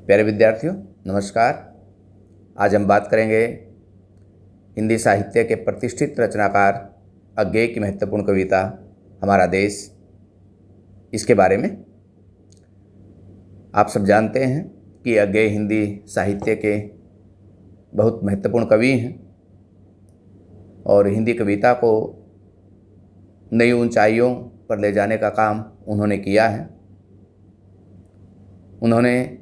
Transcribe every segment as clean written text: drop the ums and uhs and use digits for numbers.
प्यारे विद्यार्थियों, नमस्कार। आज हम बात करेंगे हिंदी साहित्य के प्रतिष्ठित रचनाकार अज्ञेय की महत्वपूर्ण कविता हमारा देश, इसके बारे में। आप सब जानते हैं कि अज्ञेय हिंदी साहित्य के बहुत महत्वपूर्ण कवि हैं और हिंदी कविता को नई ऊंचाइयों पर ले जाने का काम उन्होंने किया है। उन्होंने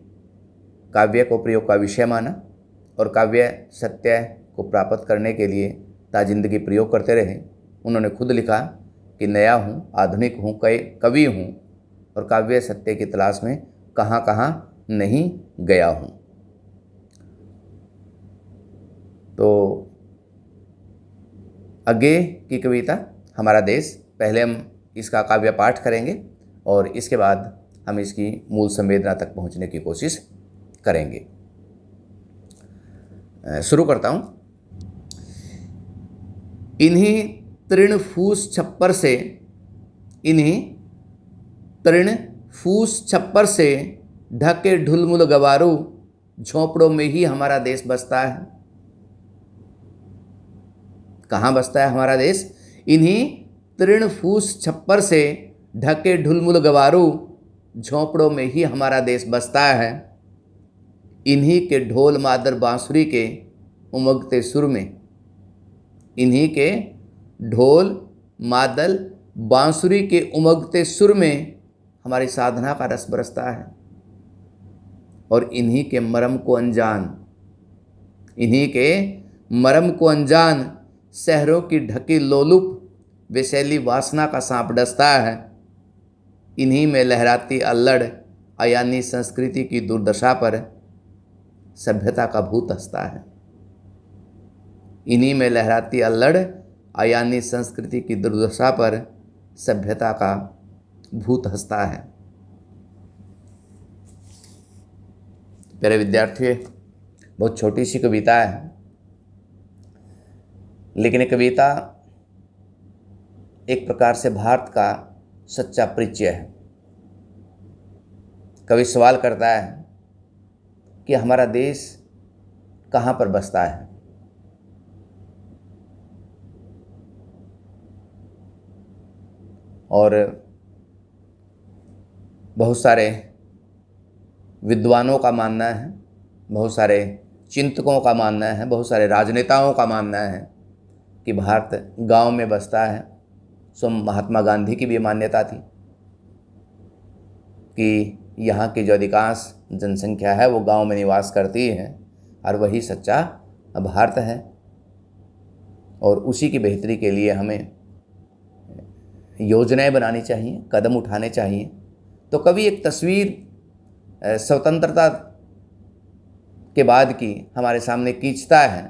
काव्य को प्रयोग का विषय माना और काव्य सत्य को प्राप्त करने के लिए ताजिंदगी प्रयोग करते रहे। उन्होंने खुद लिखा कि नया हूँ, आधुनिक हूँ, कवि हूँ और काव्य सत्य की तलाश में कहाँ कहाँ नहीं गया हूँ। तो अज्ञेय की कविता हमारा देश, पहले हम इसका काव्य पाठ करेंगे और इसके बाद हम इसकी मूल संवेदना तक पहुंचने की कोशिश करेंगे। शुरू करता हूं। इन्हीं तृण फूस छप्पर से, इन्हीं तृण फूस छप्पर से ढके ढुलमुल गवारू, झोंपड़ों में ही हमारा देश बसता है। कहाँ बसता है हमारा देश? इन्हीं तृण फूस छप्पर से ढके ढुलमुल गवारू, झोंपड़ों में ही हमारा देश बसता है। इन्हीं के ढोल मादल बांसुरी के उमगते सुर में, इन्हीं के ढोल मादल बांसुरी के उमगते सुर में हमारी साधना का रस बरसता है। और इन्हीं के मरम को अनजान, इन्हीं के मरम को अनजान शहरों की ढकी लोलुप विषैली वासना का सांप डसता है। इन्हीं में लहराती अल्लड़ अयानी संस्कृति की दुर्दशा पर सभ्यता का भूत हंसता है। इन्हीं में लहराती अल्लड़ अयानी संस्कृति की दुर्दशा पर सभ्यता का भूत हंसता है। प्यारे विद्यार्थियों, बहुत छोटी सी कविता है, लेकिन ये कविता एक प्रकार से भारत का सच्चा परिचय है। कवि सवाल करता है कि हमारा देश कहाँ पर बसता है। और बहुत सारे विद्वानों का मानना है, बहुत सारे चिंतकों का मानना है, बहुत सारे राजनेताओं का मानना है कि भारत गांव में बसता है। सो महात्मा गांधी की भी मान्यता थी कि यहाँ की जो अधिकांश जनसंख्या है वो गांव में निवास करती है और वही सच्चा भारत है। और उसी की बेहतरी के लिए हमें योजनाएं बनानी चाहिए, कदम उठाने चाहिए। तो कवि एक तस्वीर स्वतंत्रता के बाद की हमारे सामने खींचता है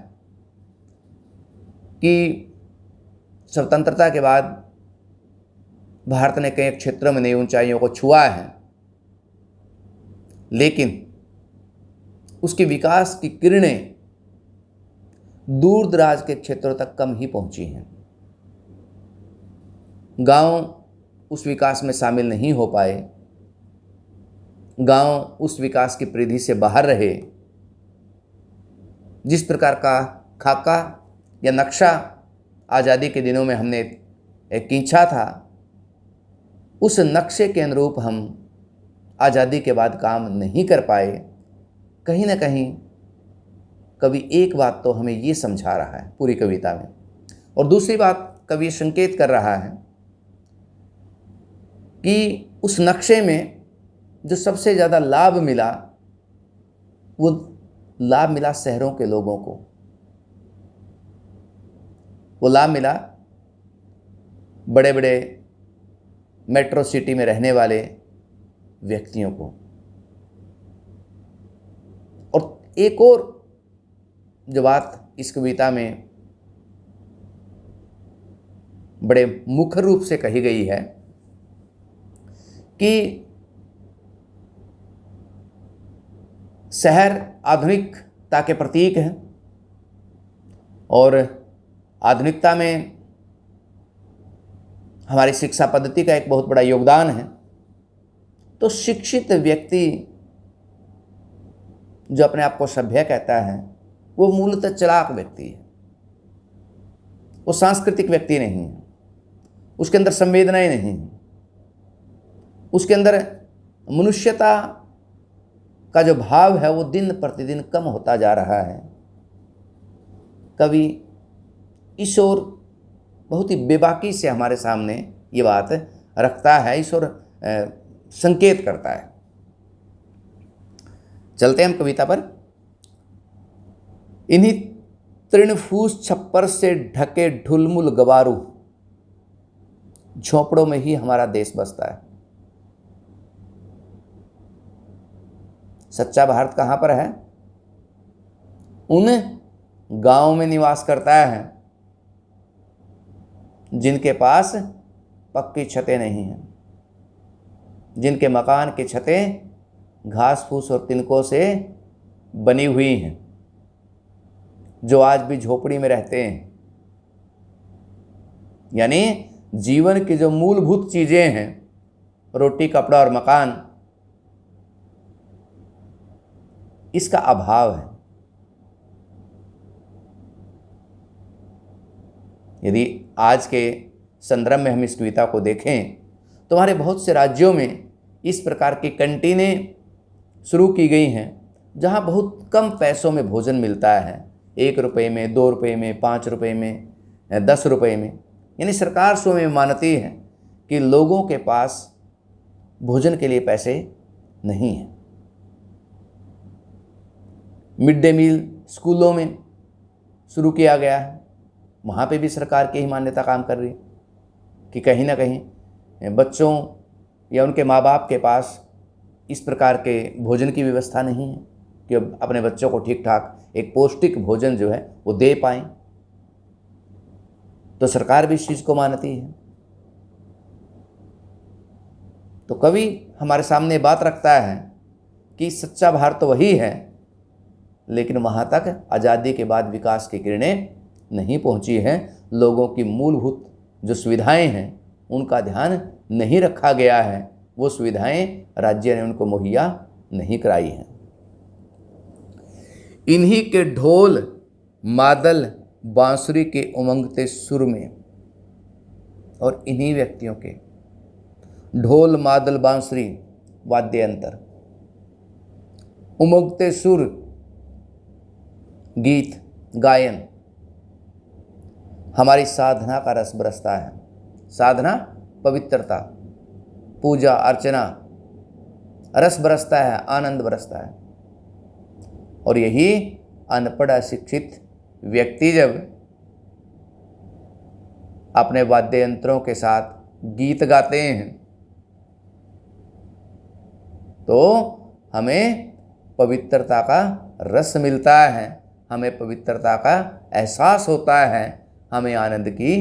कि स्वतंत्रता के बाद भारत ने कई क्षेत्रों में नई ऊंचाइयों को छुआ है, लेकिन उसके विकास की किरणें दूर दराज के क्षेत्रों तक कम ही पहुंची हैं। गांव उस विकास में शामिल नहीं हो पाए, गांव उस विकास की परिधि से बाहर रहे। जिस प्रकार का खाका या नक्शा आज़ादी के दिनों में हमने खींचा था, उस नक्शे के अनुरूप हम आज़ादी के बाद काम नहीं कर पाए। कहीं ना कहीं कवि एक बात तो हमें ये समझा रहा है पूरी कविता में, और दूसरी बात कवि संकेत कर रहा है कि उस नक्शे में जो सबसे ज़्यादा लाभ मिला, वो लाभ मिला शहरों के लोगों को, वो लाभ मिला बड़े बड़े मेट्रो सिटी में रहने वाले व्यक्तियों को। और एक और जो बात इस कविता में बड़े मुख्य रूप से कही गई है कि शहर आधुनिकता के प्रतीक हैं और आधुनिकता में हमारी शिक्षा पद्धति का एक बहुत बड़ा योगदान है। तो शिक्षित व्यक्ति जो अपने आप को सभ्य कहता है, वो मूलतः चालाक व्यक्ति है, वो सांस्कृतिक व्यक्ति नहीं है, उसके अंदर संवेदनाएं नहीं है, उसके अंदर मनुष्यता का जो भाव है वो दिन प्रतिदिन कम होता जा रहा है। कवि इस ओर बहुत ही बेबाकी से हमारे सामने ये बात रखता है, इस ओर संकेत करता है। चलते हैं हम कविता पर। इन्हीं तृणफूस छप्पर से ढके ढुलमुल गवारू, झोपड़ों में ही हमारा देश बसता है। सच्चा भारत कहाँ पर है? उन गांवों में निवास करता है जिनके पास पक्की छतें नहीं हैं, जिनके मकान की छतें घास फूस और तिनकों से बनी हुई हैं, जो आज भी झोपड़ी में रहते हैं। यानी जीवन की जो मूलभूत चीजें हैं, रोटी कपड़ा और मकान, इसका अभाव है। यदि आज के संदर्भ में हम इस कविता को देखें तो हमारे बहुत से राज्यों में इस प्रकार की कैंटीनें शुरू की गई हैं जहां बहुत कम पैसों में भोजन मिलता है, 1 रुपये में, 2 रुपये में, 5 रुपये में, 10 रुपये में। यानी सरकार स्वयं मानती है कि लोगों के पास भोजन के लिए पैसे नहीं हैं। मिड डे मील स्कूलों में शुरू किया गया है, वहाँ पे भी सरकार की ही मान्यता काम कर रही है कि कहीं ना कहीं बच्चों या उनके माँ बाप के पास इस प्रकार के भोजन की व्यवस्था नहीं है कि अपने बच्चों को ठीक ठाक एक पौष्टिक भोजन जो है वो दे पाएँ। तो सरकार भी इस चीज़ को मानती है। तो कवि हमारे सामने बात रखता है कि सच्चा भारत तो वही है, लेकिन वहाँ तक आज़ादी के बाद विकास की किरणें नहीं पहुँची हैं। लोगों की मूलभूत जो सुविधाएं हैं उनका ध्यान नहीं रखा गया है, वो सुविधाएं राज्य ने उनको मुहैया नहीं कराई हैं। इन्हीं के ढोल मादल बांसुरी के उमंगते सुर में, और इन्हीं व्यक्तियों के ढोल मादल बांसुरी वाद्य यंत्र, उमंगते सुर गीत गायन, हमारी साधना का रस बरसता है। साधना पवित्रता, पूजा अर्चना, रस बरसता है, आनंद बरसता है। और यही अनपढ़ अशिक्षित व्यक्ति जब अपने वाद्य यंत्रों के साथ गीत गाते हैं तो हमें पवित्रता का रस मिलता है, हमें पवित्रता का एहसास होता है, हमें आनंद की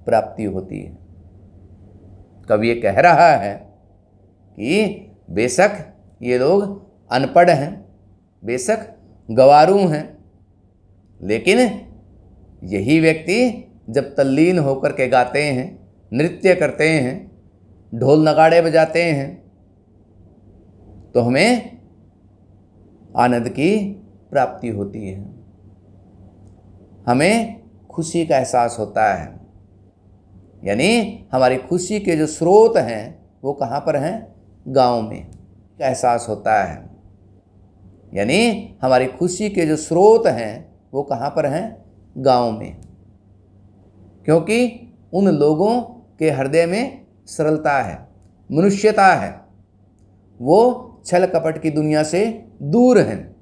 प्राप्ति होती है। कवि ये कह रहा है कि बेशक ये लोग अनपढ़ हैं, बेशक गंवारू हैं, लेकिन यही व्यक्ति जब तल्लीन होकर के गाते हैं, नृत्य करते हैं, ढोल नगाड़े बजाते हैं, तो हमें आनंद की प्राप्ति होती है, हमें खुशी का एहसास होता है। यानी हमारी खुशी के जो स्रोत हैं वो कहाँ पर हैं? गाँव में का एहसास होता है। यानी हमारी खुशी के जो स्रोत हैं वो कहाँ पर हैं? गाँव में, क्योंकि उन लोगों के हृदय में सरलता है, मनुष्यता है, वो छल कपट की दुनिया से दूर हैं।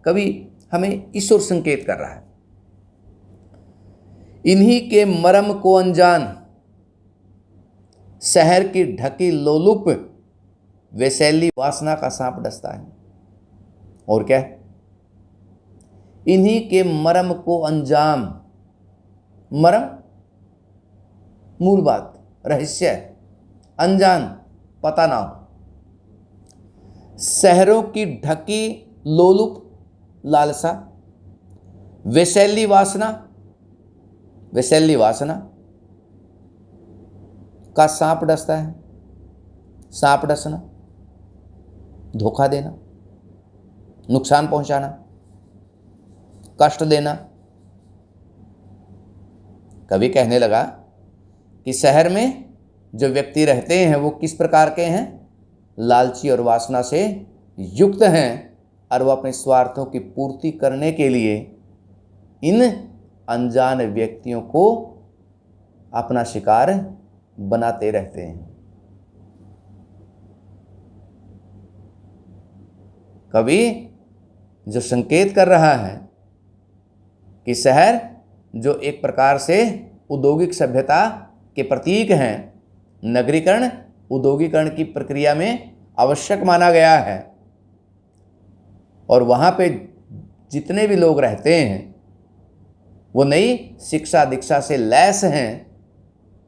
कवि हमें इस ओर संकेत कर रहा है। इन्हीं के मरम को अनजान, शहर की ढकी लोलुप वैसैली वासना का सांप डसता है। और क्या? इन्हीं के मरम को अंजाम, मरम मूल बात, रहस्य, अनजान पता ना हो। शहरों की ढकी लोलुप लालसा, वैसैली वासना, वैसैली वासना का सांप डसता है। सांप डसना, धोखा देना, नुकसान पहुंचाना, कष्ट देना। कवि कहने लगा कि शहर में जो व्यक्ति रहते हैं वो किस प्रकार के हैं, लालची और वासना से युक्त हैं, और वो अपने स्वार्थों की पूर्ति करने के लिए इन अनजान व्यक्तियों को अपना शिकार बनाते रहते हैं। कवि जो संकेत कर रहा है कि शहर जो एक प्रकार से औद्योगिक सभ्यता के प्रतीक हैं, नगरीकरण औद्योगिकरण की प्रक्रिया में आवश्यक माना गया है, और वहाँ पे जितने भी लोग रहते हैं वो नई शिक्षा दीक्षा से लैस हैं,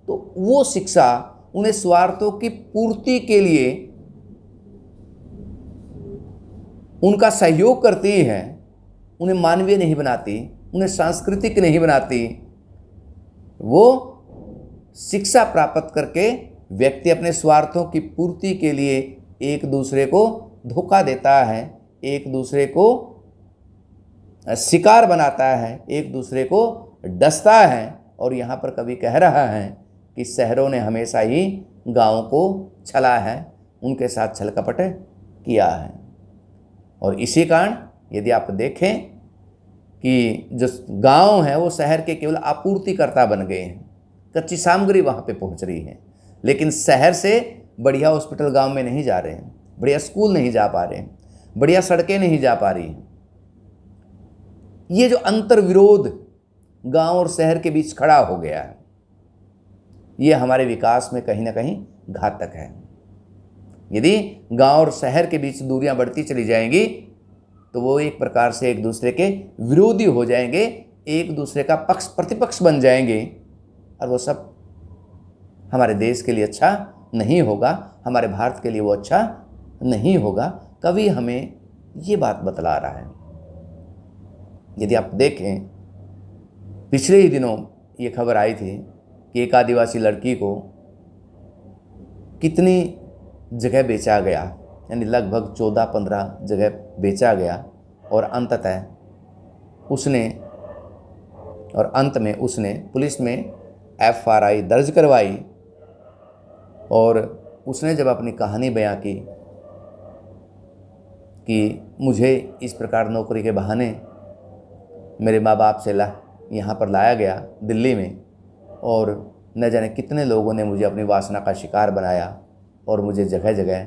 तो वो शिक्षा उन्हें स्वार्थों की पूर्ति के लिए उनका सहयोग करती है, उन्हें मानवीय नहीं बनाती, उन्हें सांस्कृतिक नहीं बनाती। वो शिक्षा प्राप्त करके व्यक्ति अपने स्वार्थों की पूर्ति के लिए एक दूसरे को धोखा देता है, एक दूसरे को शिकार बनाता है, एक दूसरे को डसता है। और यहाँ पर कवि कह रहा है कि शहरों ने हमेशा ही गाँवों को छला है, उनके साथ छल कपट किया है। और इसी कारण यदि आप देखें कि जो गांव हैं वो शहर के केवल आपूर्तिकर्ता बन गए हैं, कच्ची सामग्री वहाँ पे पहुँच रही है, लेकिन शहर से बढ़िया हॉस्पिटल गांव में नहीं जा रहे हैं, बढ़िया स्कूल नहीं जा पा रहे हैं, बढ़िया सड़कें नहीं जा पा रही हैं। ये जो अंतर विरोध गांव और शहर के बीच खड़ा हो गया है, ये हमारे विकास में कहीं ना कहीं घातक है। यदि गांव और शहर के बीच दूरियां बढ़ती चली जाएंगी तो वो एक प्रकार से एक दूसरे के विरोधी हो जाएंगे, एक दूसरे का पक्ष प्रतिपक्ष बन जाएंगे, और वो सब हमारे देश के लिए अच्छा नहीं होगा, हमारे भारत के लिए वो अच्छा नहीं होगा। कवि हमें ये बात बतला रहा है। यदि आप देखें, पिछले ही दिनों ये खबर आई थी कि एक आदिवासी लड़की को कितनी जगह बेचा गया, यानी लगभग 14-15 जगह बेचा गया, और अंततः अंत में उसने पुलिस में FRI दर्ज करवाई, और उसने जब अपनी कहानी बयां की कि मुझे इस प्रकार नौकरी के बहाने मेरे माँ बाप से यहाँ पर लाया गया दिल्ली में, और न जाने कितने लोगों ने मुझे अपनी वासना का शिकार बनाया और मुझे जगह जगह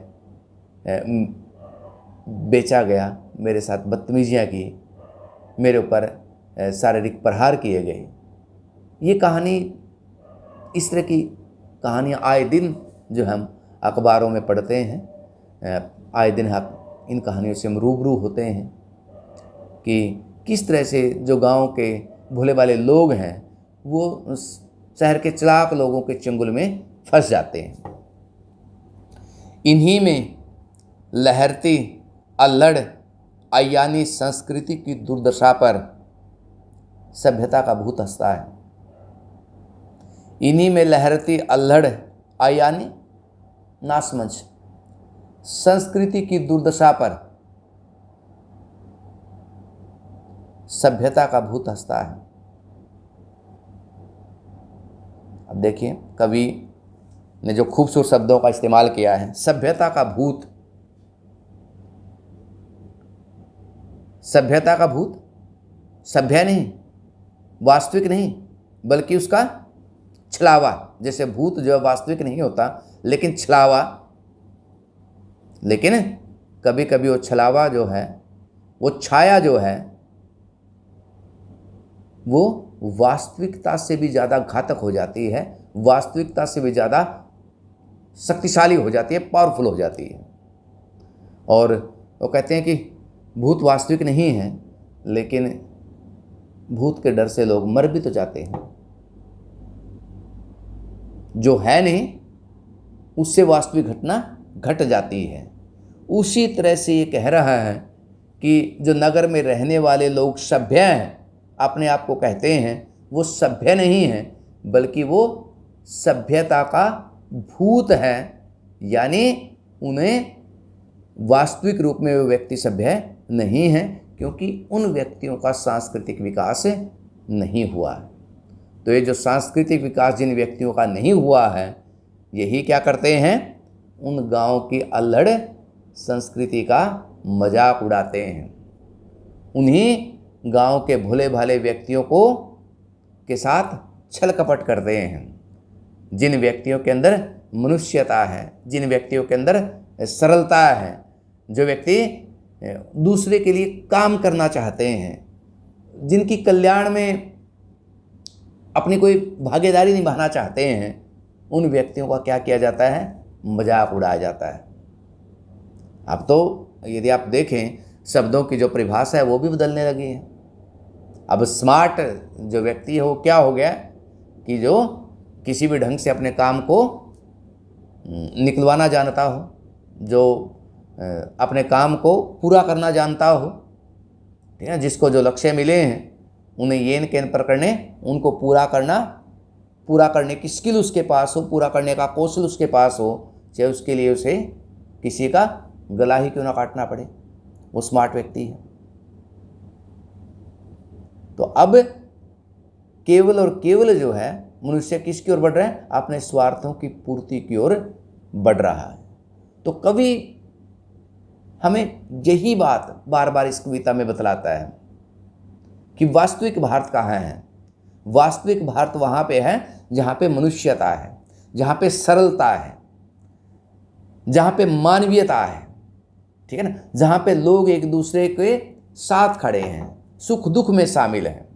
बेचा गया, मेरे साथ बदतमीजियाँ की, मेरे ऊपर शारीरिक प्रहार किए गए। ये कहानी, इस तरह की कहानियाँ आए दिन जो हम अखबारों में पढ़ते हैं, आए दिन हम इन कहानियों से हम रूबरू होते हैं कि किस तरह से जो गांव के भोले भाले लोग हैं वो शहर के चालाक लोगों के चंगुल में फंस जाते हैं। इन्हीं में लहरती अल्लड़ अयानी संस्कृति की दुर्दशा पर सभ्यता का भूत हंसता है। इन्हीं में लहरती अल्लड़ अयानी नासमझ संस्कृति की दुर्दशा पर सभ्यता का भूत हंसता है। अब देखिए, कवि ने जो खूबसूरत शब्दों का इस्तेमाल किया है, सभ्यता का भूत। सभ्यता का भूत सभ्य नहीं, वास्तविक नहीं, बल्कि उसका छलावा। जैसे भूत जो वास्तविक नहीं होता लेकिन छलावा, लेकिन कभी कभी वो छलावा जो है, वो छाया जो है, वो वास्तविकता से भी ज़्यादा घातक हो जाती है, वास्तविकता से भी ज़्यादा शक्तिशाली हो जाती है, पावरफुल हो जाती है। और वो कहते हैं कि भूत वास्तविक नहीं है, लेकिन भूत के डर से लोग मर भी तो जाते हैं। जो है नहीं उससे वास्तविक घटना घट जाती है। उसी तरह से ये कह रहा है कि जो नगर में रहने वाले लोग सभ्य हैं, अपने आप को कहते हैं, वो सभ्य नहीं हैं, बल्कि वो सभ्यता का भूत है। यानी उन्हें वास्तविक रूप में वो व्यक्ति सभ्य नहीं है, क्योंकि उन व्यक्तियों का सांस्कृतिक विकास नहीं हुआ है। तो ये जो सांस्कृतिक विकास जिन व्यक्तियों का नहीं हुआ है, यही क्या करते हैं, उन गांव की अल्हड़ संस्कृति का मजाक उड़ाते हैं। उन्हीं गांव के भोले भाले व्यक्तियों को के साथ छल कपट करते हैं। जिन व्यक्तियों के अंदर मनुष्यता है, जिन व्यक्तियों के अंदर सरलता है, जो व्यक्ति दूसरे के लिए काम करना चाहते हैं, जिनकी कल्याण में अपनी कोई भागीदारी निभाना चाहते हैं, उन व्यक्तियों का क्या किया जाता है, मजाक उड़ाया जाता है। अब तो यदि आप देखें, शब्दों की जो परिभाषा है वो भी बदलने लगी है। अब स्मार्ट जो व्यक्ति है वो क्या हो गया कि जो किसी भी ढंग से अपने काम को निकलवाना जानता हो, जो अपने काम को पूरा करना जानता हो, ठीक है, जिसको जो लक्ष्य मिले हैं उन्हें येन केन पर करने, उनको पूरा करने की स्किल उसके पास हो, पूरा करने का कौशल उसके पास हो, चाहे उसके लिए उसे किसी का गला ही क्यों ना काटना पड़े, वो स्मार्ट व्यक्ति है। तो अब केवल और केवल जो है मनुष्य किसकी ओर बढ़ रहा है, अपने स्वार्थों की पूर्ति की ओर बढ़ रहा है। तो कवि हमें यही बात बार बार इस कविता में बतलाता है कि वास्तविक भारत कहाँ है। वास्तविक भारत वहाँ पे है जहाँ पे मनुष्यता है, जहाँ पे सरलता है, जहाँ पे मानवीयता है, ठीक है ना, जहाँ पे लोग एक दूसरे के साथ खड़े हैं, सुख दुख में शामिल हैं।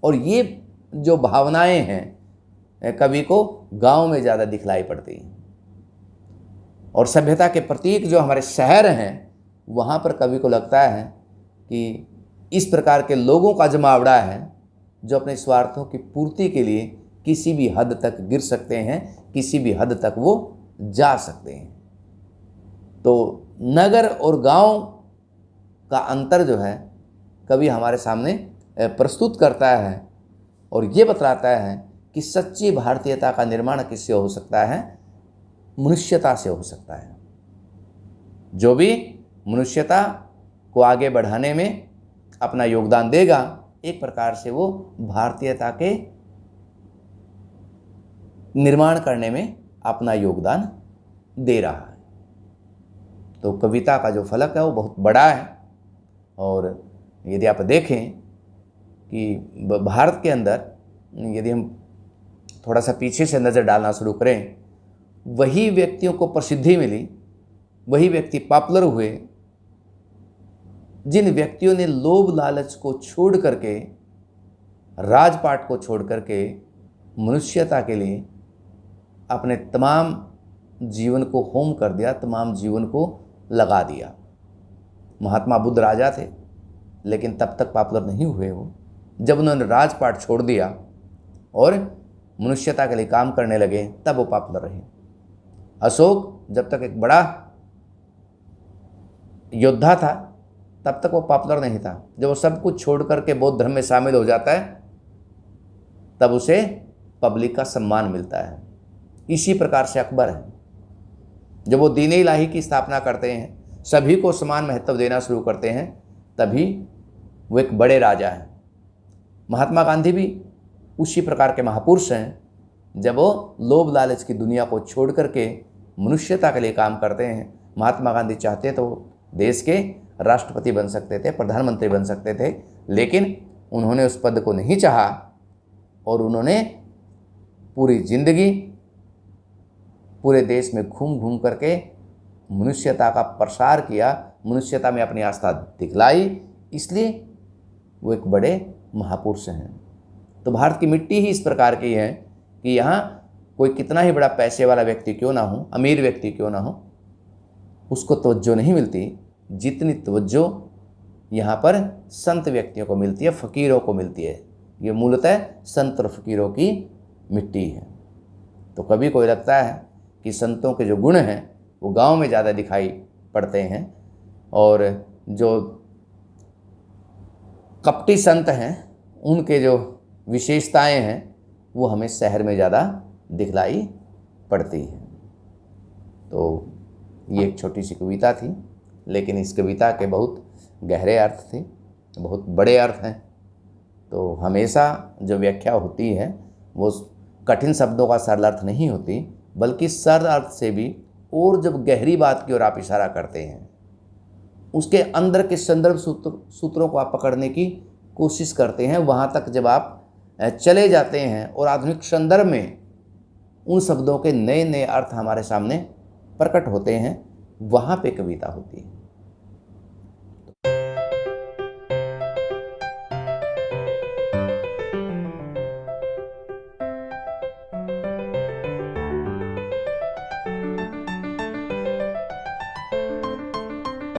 और ये जो भावनाएं हैं कवि को गांव में ज़्यादा दिखलाई पड़ती हैं। और सभ्यता के प्रतीक जो हमारे शहर हैं, वहाँ पर कवि को लगता है कि इस प्रकार के लोगों का जमावड़ा है जो अपने स्वार्थों की पूर्ति के लिए किसी भी हद तक गिर सकते हैं, किसी भी हद तक वो जा सकते हैं। तो नगर और गांव का अंतर जो है कवि हमारे सामने प्रस्तुत करता है और ये बतलाता है कि सच्ची भारतीयता का निर्माण किससे हो सकता है, मनुष्यता से हो सकता है। जो भी मनुष्यता को आगे बढ़ाने में अपना योगदान देगा, एक प्रकार से वो भारतीयता के निर्माण करने में अपना योगदान दे रहा है। तो कविता का जो फलक है वो बहुत बड़ा है। और यदि आप देखें कि भारत के अंदर यदि हम थोड़ा सा पीछे से नज़र डालना शुरू करें, वही व्यक्तियों को प्रसिद्धि मिली, वही व्यक्ति पॉपुलर हुए जिन व्यक्तियों ने लोभ लालच को छोड़ करके, राजपाट को छोड़ करके मनुष्यता के लिए अपने तमाम जीवन को होम कर दिया, तमाम जीवन को लगा दिया। महात्मा बुद्ध राजा थे, लेकिन तब तक पॉपुलर नहीं हुए वो। जब उन्होंने राजपाट छोड़ दिया और मनुष्यता के लिए काम करने लगे, तब वो पॉपुलर रहे। अशोक जब तक एक बड़ा योद्धा था, तब तक वो पॉपुलर नहीं था। जब वो सब कुछ छोड़ करके बौद्ध धर्म में शामिल हो जाता है, तब उसे पब्लिक का सम्मान मिलता है। इसी प्रकार से अकबर है, जब वो दीन इलाही की स्थापना करते हैं, सभी को समान महत्व देना शुरू करते हैं, तभी वो एक बड़े राजा हैं। महात्मा गांधी भी उसी प्रकार के महापुरुष हैं, जब वो लोभ लालच की दुनिया को छोड़ करके मनुष्यता के लिए काम करते हैं। महात्मा गांधी चाहते तो देश के राष्ट्रपति बन सकते थे, प्रधानमंत्री बन सकते थे, लेकिन उन्होंने उस पद को नहीं चाहा और उन्होंने पूरी जिंदगी पूरे देश में घूम घूम करके मनुष्यता का प्रसार किया, मनुष्यता में अपनी आस्था दिखलाई, इसलिए वो एक बड़े महापुरुष हैं। तो भारत की मिट्टी ही इस प्रकार की है कि यहाँ कोई कितना ही बड़ा पैसे वाला व्यक्ति क्यों ना हो, अमीर व्यक्ति क्यों ना हो, उसको तवज्जो नहीं मिलती जितनी तवज्जो यहाँ पर संत व्यक्तियों को मिलती है, फ़कीरों को मिलती है। ये मूलतः संत और फ़कीरों की मिट्टी है। तो कभी कोई लगता है कि संतों के जो गुण हैं वो गांव में ज़्यादा दिखाई पड़ते हैं और जो कपटी संत हैं उनके जो विशेषताएं हैं वो हमें शहर में ज़्यादा दिखलाई पड़ती है। तो ये एक छोटी सी कविता थी, लेकिन इस कविता के बहुत गहरे अर्थ थे, बहुत बड़े अर्थ हैं। तो हमेशा जो व्याख्या होती है वो कठिन शब्दों का सरल अर्थ नहीं होती, बल्कि सरल अर्थ से भी और जब गहरी बात की ओर आप इशारा करते हैं, उसके अंदर के संदर्भ सूत्रों को आप पकड़ने की कोशिश करते हैं, वहाँ तक जब आप चले जाते हैं और आधुनिक संदर्भ में उन शब्दों के नए नए अर्थ हमारे सामने प्रकट होते हैं, वहाँ पे कविता होती है।